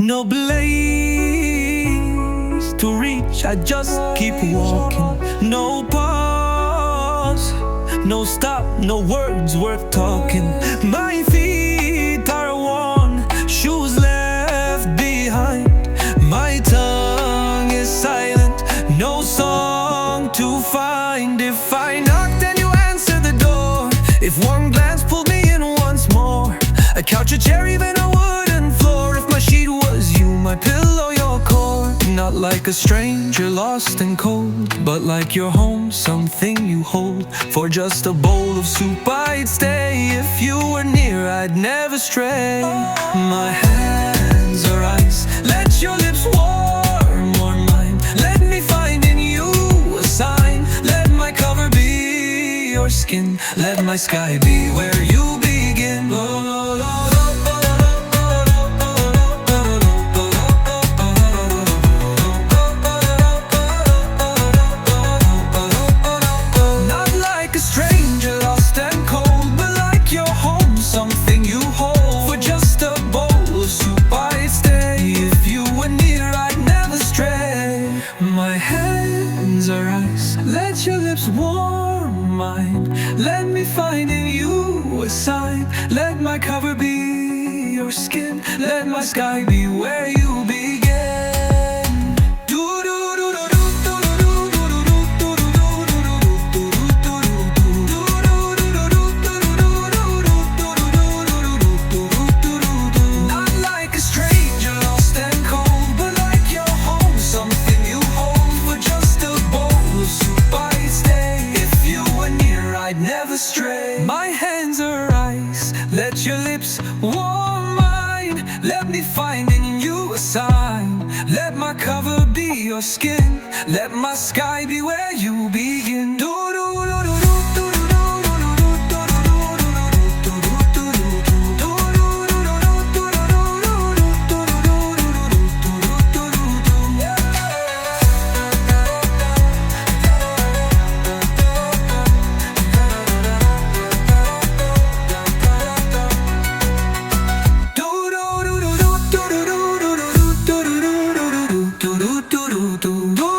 No place to reach, I just keep walking. No pause, no stop, no words worth talking. My feet are worn, shoes left behind. My tongue is silent, no song to find. If I knocked and you answer the door, if one glance pulled me in once more, a couch, a chair, even a wooden floor. If my sheet was you, my pillow, your core. Not like a stranger lost and cold, but like your home, something you hold. For just a bowl of soup I'd stay. If you were near, I'd never stray. My hands are ice, let your lips warm mine. Let me find in you a sign. Let my cover be your skin. Let my sky be where you begin. Not like a stranger lost and cold, but like your home, something you hold. For just a bowl of soup I'd stay. If you were near, I'd never stray. My hands are ice, let your lips warm mine. Let me find in you a sign. Let my cover be your skin. Let my sky be where you begin. Not like a stranger lost and cold, but like your home, something you hold. For just a bowl of soup I'd stay. If you were near, I'd never stray. My hands are ice, let your lips warm mine. Let me find in you a sign. Let my cover be your skin. Let my sky be where you begin. Do